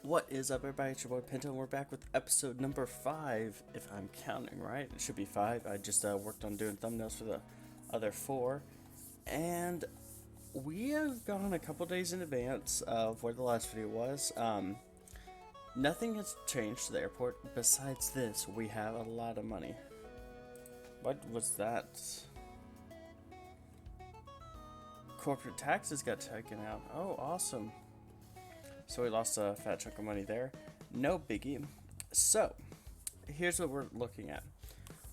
What is up, everybody? It's your boy Pinto, and we're back with episode number 5, if I'm counting right. It should be 5. I just worked on doing thumbnails for the other 4. And we have gone a couple days in advance of where the last video was. Nothing has changed to the airport. Besides this, we have a lot of money. What was that? Corporate taxes got taken out. Oh, awesome. So we lost a fat chunk of money there. No biggie. So, here's what we're looking at.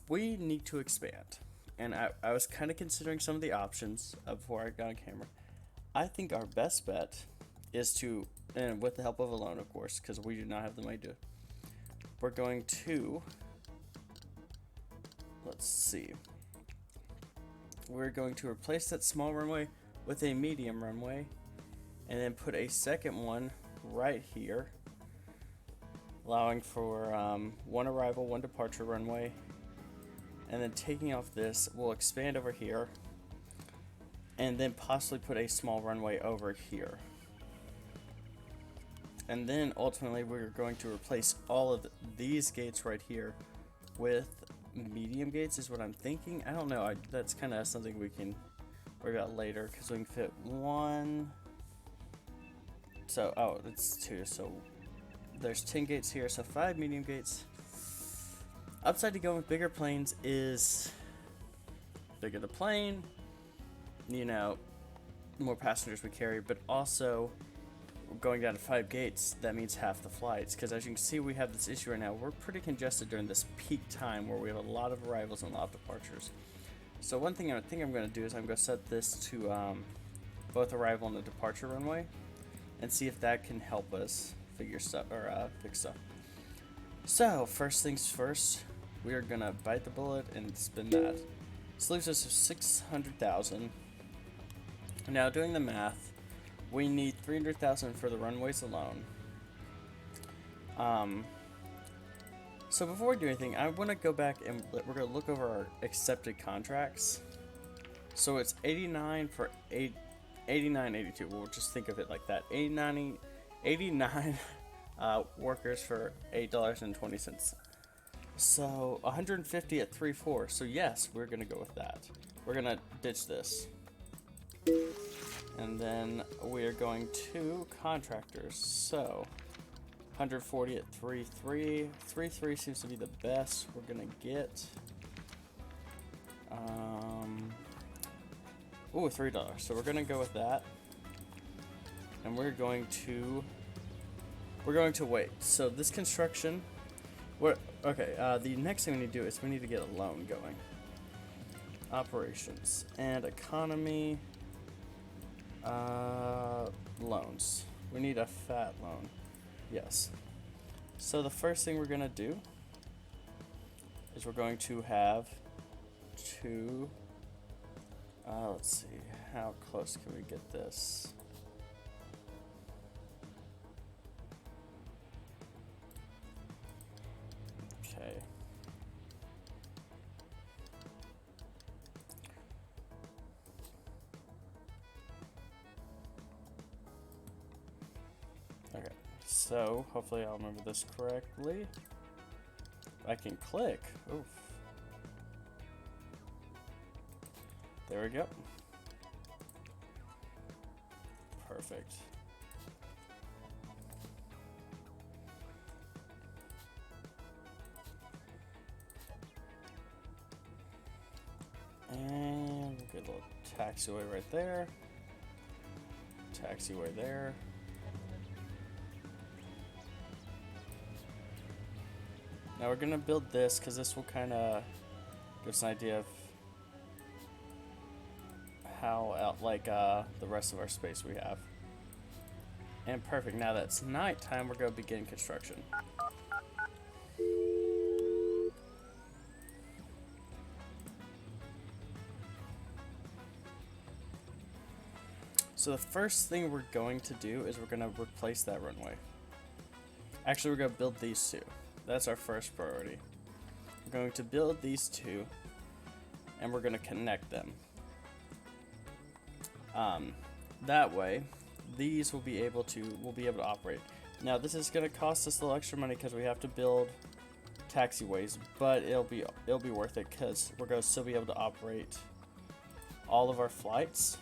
We need to expand. And I was kind of considering some of the options before I got on camera. I think our best bet is to, and with the help of a loan, of course, because we do not have the money to do it, we're going to, let's see. We're going to replace that small runway with a medium runway, and then put a second one right here, allowing for one arrival, one departure runway, and then taking off this, we'll expand over here, and then possibly put a small runway over here. And then ultimately we're going to replace all of these gates right here with medium gates is what I'm thinking. I don't know, that's kind of something we can worry about later, because we can fit one. So, oh, it's 2, so there's 10 gates here, so 5 medium gates. Upside to going with bigger planes is bigger the plane, you know, more passengers we carry, but also going down to 5 gates, that means half the flights, because as you can see, we have this issue right now. We're pretty congested during this peak time where we have a lot of arrivals and a lot of departures. So one thing I think I'm going to do is I'm going to set this to both arrival and the departure runway, and see if that can help us figure stuff or fix stuff. So first things first, we are gonna bite the bullet and spin that. This leaves us with 600,000. Now doing the math, we need 300,000 for the runways alone. So before we do anything, I want to go back and we're gonna look over our accepted contracts. So it's 89 for 89.82. We'll just think of it like that. 89 workers for $8.20. So 150 at 3.4. So yes, we're gonna go with that. We're gonna ditch this, and then we are going to contractors. So 140 at 3.3. 3.3 seems to be the best we're gonna get. Ooh, $3. So we're gonna go with that, and we're going to wait. So this construction, the next thing we need to do is we need to get a loan going. Operations and economy, loans. We need a fat loan. Yes. So the first thing we're gonna do is we're going to have two. Let's see, how close can we get this? Okay. Okay, so hopefully I'll remember this correctly. I can click. Oof. There we go. Perfect. And we'll get a little taxiway right there. Taxiway there. Now we're gonna build this because this will kind of give us an idea of how the rest of our space we have. And perfect. Now that it's nighttime, we're gonna begin construction. So the first thing we're going to do is we're gonna replace that runway. Actually, we're gonna build these two. That's our first priority. We're going to build these two, and we're gonna connect them. That way, these will be able to operate. Now this is going to cost us a little extra money because we have to build taxiways, but it'll be worth it because we're going to still be able to operate all of our flights.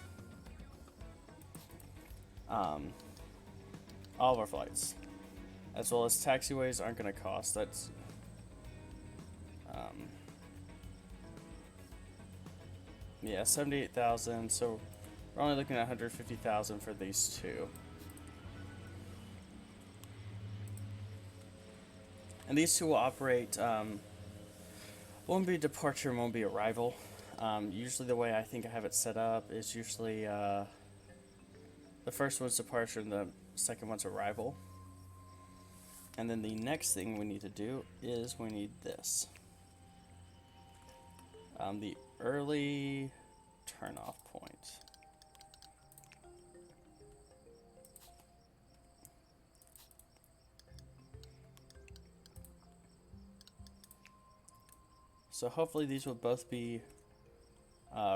All of our flights, as well as taxiways, aren't going to cost. That's yeah, 78,000. So we're only looking at 150,000 for these two. And these two will operate, won't be departure, won't be arrival. Usually the way I think I have it set up is usually the first one's departure and the second one's arrival. And then the next thing we need to do is we need this. The early turnoff point. So hopefully these will both be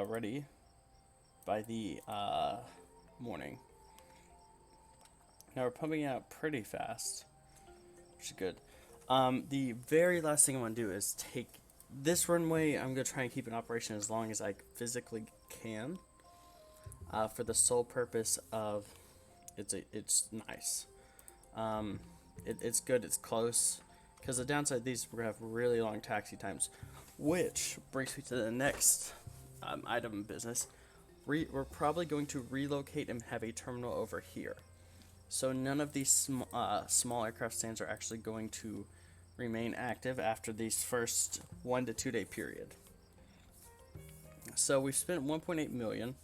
ready by the morning. Now we're pumping out pretty fast, which is good. The very last thing I want to do is take this runway. I'm going to try and keep in operation as long as I physically can, for the sole purpose of it's nice. It's good, it's close, because the downside of these, we're going to have really long taxi times, which brings me to the next item in business. We're probably going to relocate and have a terminal over here. So none of these small aircraft stands are actually going to remain active after these first 1 to 2 day period. So we've spent 1.8 million.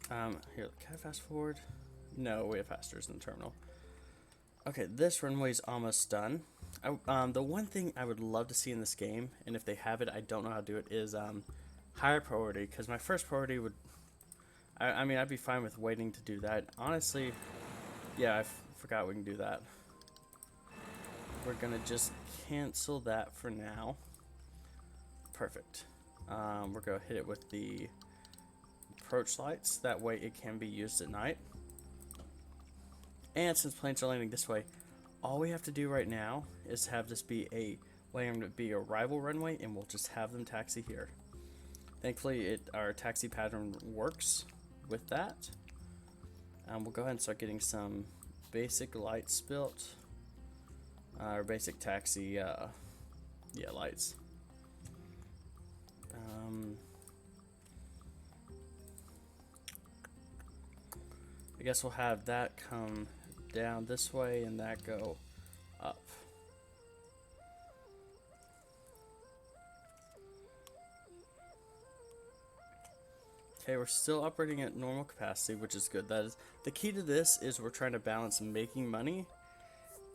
Here, can I fast forward? No, we have fasters in the terminal. Okay, this runway is almost done. The one thing I would love to see in this game, and if they have it, I don't know how to do it, is higher priority. Because my first priority would, I mean, I'd be fine with waiting to do that. Honestly, yeah, I forgot we can do that. We're gonna just cancel that for now. Perfect. We're gonna hit it with the approach lights. That way it can be used at night. And since planes are landing this way, all we have to do right now is have this be a arrival runway, and we'll just have them taxi here. Thankfully, our taxi pattern works with that. We'll go ahead and start getting some basic lights built. Or basic taxi, lights. I guess we'll have that come down this way and that go up. Okay, we're still operating at normal capacity, which is good. That is the key to this. Is we're trying to balance making money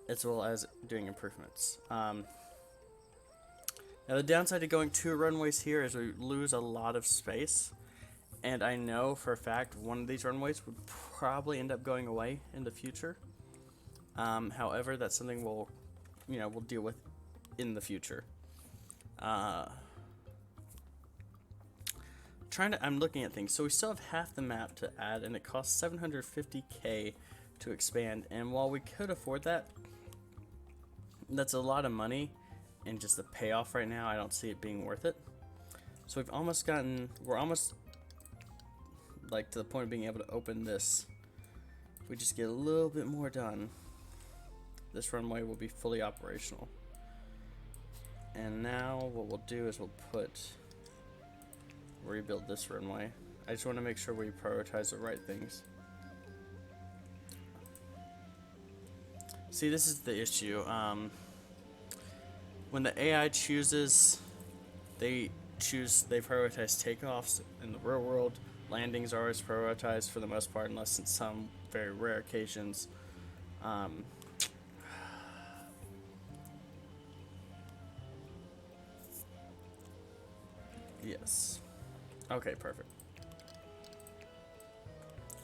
as well as doing improvements. Now the downside to going 2 runways here is we lose a lot of space, and I know for a fact one of these runways would probably end up going away in the future. However, that's something we'll deal with in the future. I'm looking at things. So we still have half the map to add, and it costs 750k to expand. And while we could afford that, that's a lot of money, and just the payoff right now, I don't see it being worth it. So we're almost like to the point of being able to open this. If we just get a little bit more done, this runway will be fully operational. And now what we'll do is we'll rebuild this runway. I just want to make sure we prioritize the right things. See, this is the issue. When the AI chooses, they prioritize takeoffs. In the real world, landings are always prioritized for the most part, unless in some very rare occasions. Yes. Okay, perfect.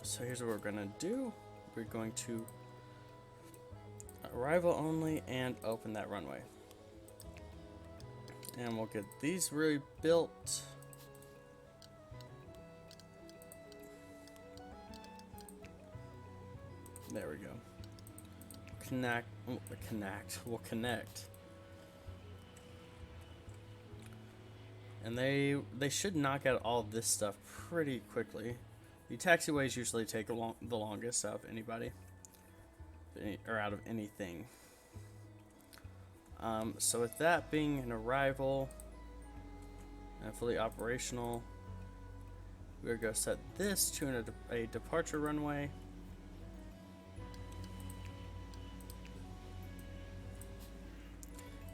So here's what we're gonna do. We're going to arrival only and open that runway. And we'll get these really built. There we go. We'll connect. And they should knock out all this stuff pretty quickly. The taxiways usually take the longest out of anybody, or out of anything. So with that being an arrival and fully operational, we're going to set this to a departure runway.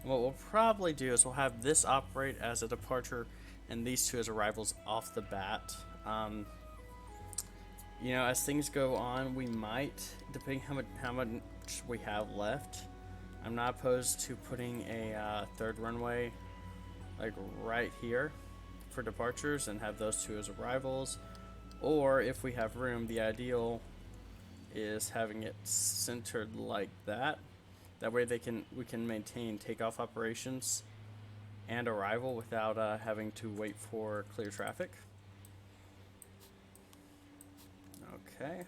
What we'll probably do is we'll have this operate as a departure and these two as arrivals off the bat. You know, as things go on, we might, depending how much we have left, I'm not opposed to putting a third runway like right here for departures and have those two as arrivals. Or if we have room, the ideal is having it centered like that. That way we can maintain takeoff operations and arrival without having to wait for clear traffic. Okay.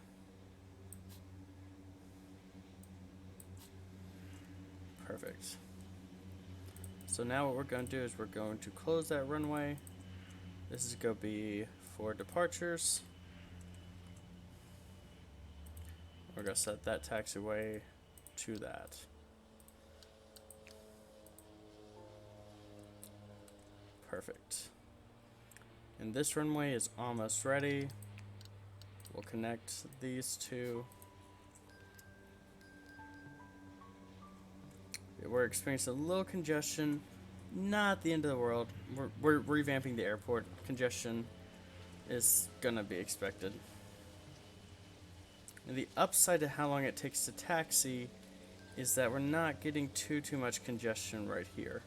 Perfect. So now what we're going to do is we're going to close that runway. This is going to be for departures. We're going to set that taxiway to that. Perfect. And this runway is almost ready. We'll connect these two. We're experiencing a little congestion. Not the end of the world. We're revamping the airport. Congestion is gonna be expected. And the upside to how long it takes to taxi is that we're not getting too much congestion right here.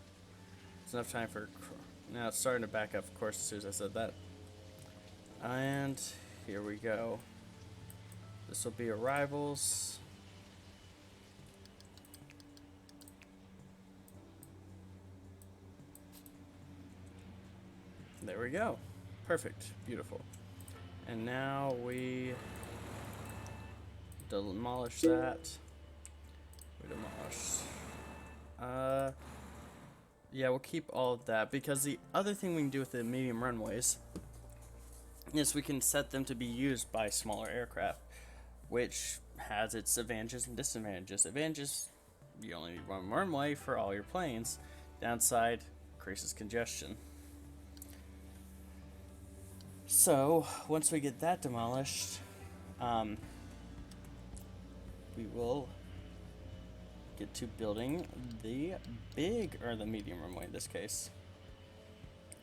There's enough time for... Now it's starting to back up, of course, as soon as I said that. And here we go. This will be arrivals. There we go. Perfect. Beautiful. And now we demolish that. We demolish. Yeah, we'll keep all of that, because the other thing we can do with the medium runways is we can set them to be used by smaller aircraft, which has its advantages and disadvantages. Advantages, you only need one runway for all your planes. Downside, increases congestion. So, once we get that demolished, we will get to building the the medium runway in this case.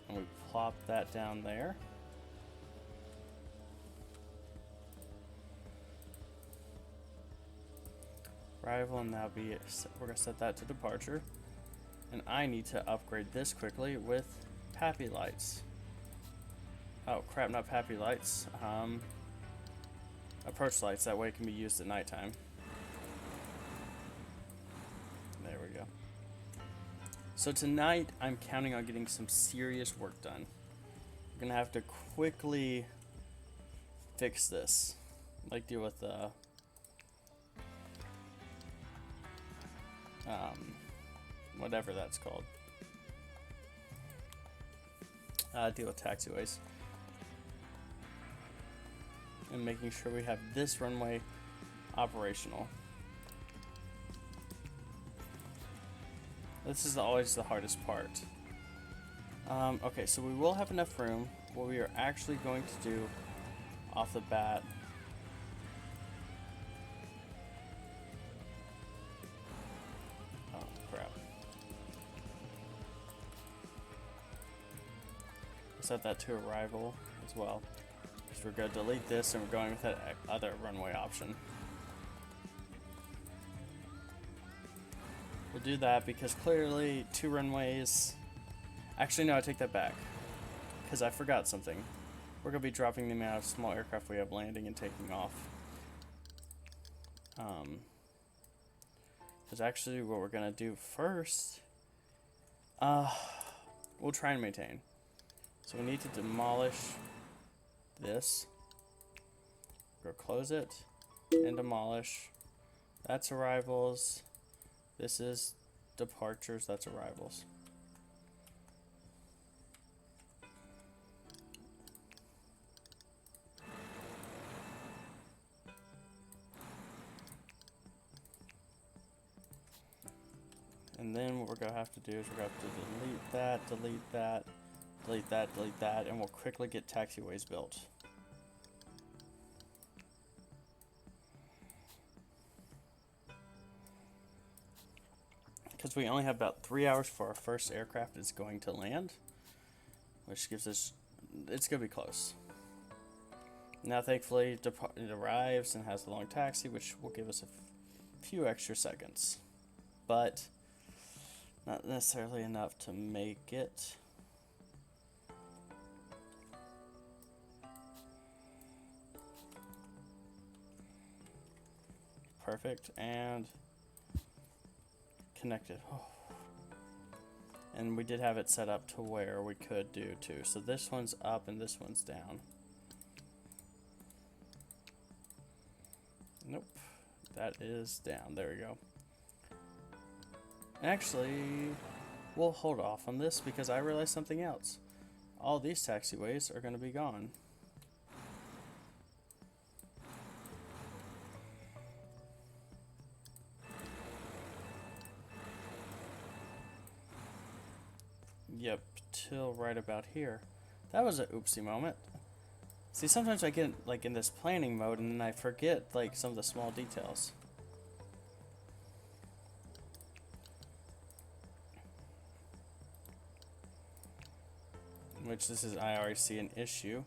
And we plop that down there. Arrival, and that'll be, we're gonna set that to departure. And I need to upgrade this quickly with PAPI lights. Oh crap, not PAPI lights. Approach lights, that way it can be used at nighttime. There we go. So tonight, I'm counting on getting some serious work done. I'm gonna have to quickly fix this. Like deal with whatever that's called. Deal with taxiways. And making sure we have this runway operational. This is always the hardest part. Okay, so we will have enough room. What we are actually going to do off the bat set that to arrival as well. So we're going to delete this and we're going with that other runway option. We'll do that because clearly 2 runways... Actually, no, I take that back. Because I forgot something. We're going to be dropping the amount of small aircraft we have landing and taking off. Because actually what we're going to do first... we'll try and maintain. So we need to demolish this. Go close it and demolish. That's arrivals. This is departures. That's arrivals. And then what we're going to have to do is we're going to have to delete that, delete that, delete that, delete that, and we'll quickly get taxiways built. Because we only have about 3 hours before our first aircraft is going to land, which gives us, it's going to be close. Now thankfully it arrives and has a long taxi, which will give us a few extra seconds. But not necessarily enough to make it. Perfect, and connected. Oh. And we did have it set up to where we could do too. So this one's up and this one's down. Nope, that is down. There we go. Actually, we'll hold off on this because I realized something else. All these taxiways are going to be gone. Yep, till right about here. That was an oopsie moment. See, sometimes I get like in this planning mode and then I forget like some of the small details. Which this is, I already see an issue.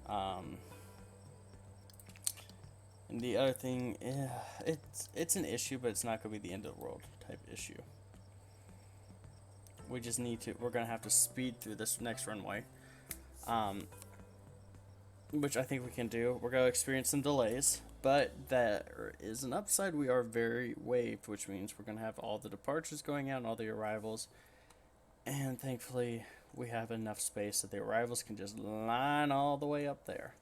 And the other thing, it's an issue, but it's not going to be the end of the world type issue. We just need to, we're going to have to speed through this next runway. Which I think we can do. We're going to experience some delays, but there is an upside. We are very waved, which means we're going to have all the departures going out and all the arrivals. And thankfully, we have enough space that the arrivals can just line all the way up there.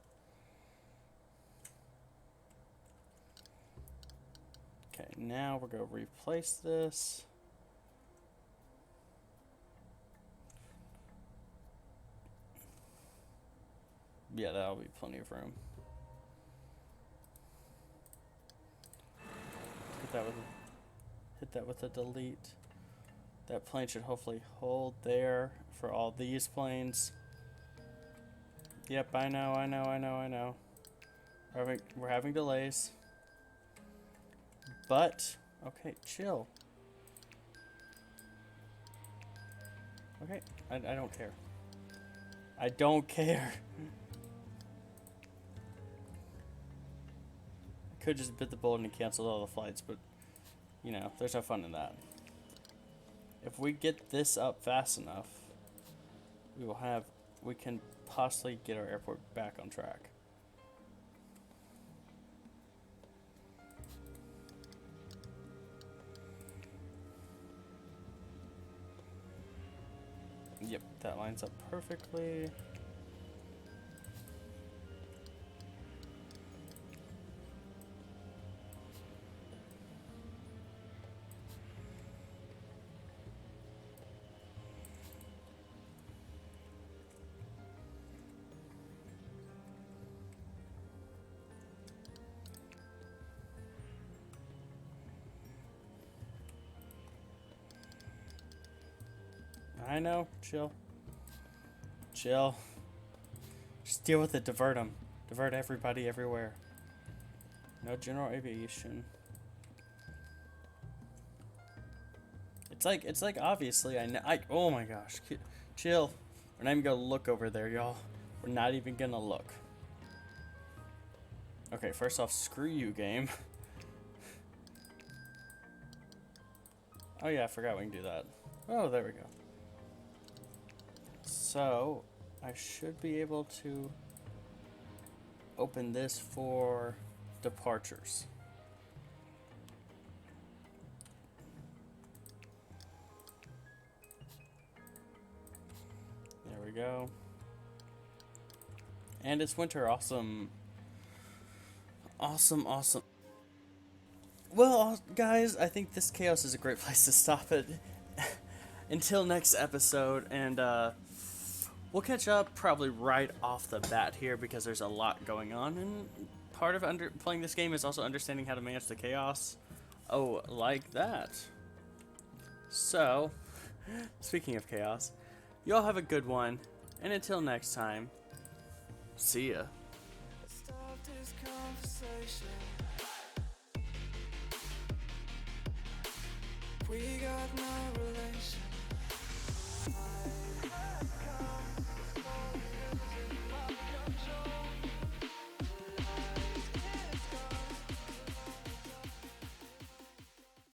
Okay, now we're going to replace this. Yeah, that'll be plenty of room. Hit that with a delete. That plane should hopefully hold there for all these planes. Yep, I know. We're having delays. But, okay, chill. Okay, I don't care. I don't care. I could just bit the bullet and cancel all the flights, but, you know, there's no fun in that. If we get this up fast enough, we can possibly get our airport back on track. Yep, that lines up perfectly. I know, chill. Chill. Just deal with it, divert them. Divert everybody everywhere. No general aviation. It's like obviously oh my gosh. Chill. We're not even gonna look over there, y'all. We're not even gonna look. Okay, first off, screw you, game. Oh yeah, I forgot we can do that. Oh, there we go. So, I should be able to open this for departures. There we go. And it's winter, awesome. Awesome, awesome. Well, guys, I think this chaos is a great place to stop it. Until next episode, and we'll catch up probably right off the bat here because there's a lot going on, and part of playing this game is also understanding how to manage the chaos. Oh, like that. So, speaking of chaos, y'all have a good one, and until next time, see ya. We got no relation.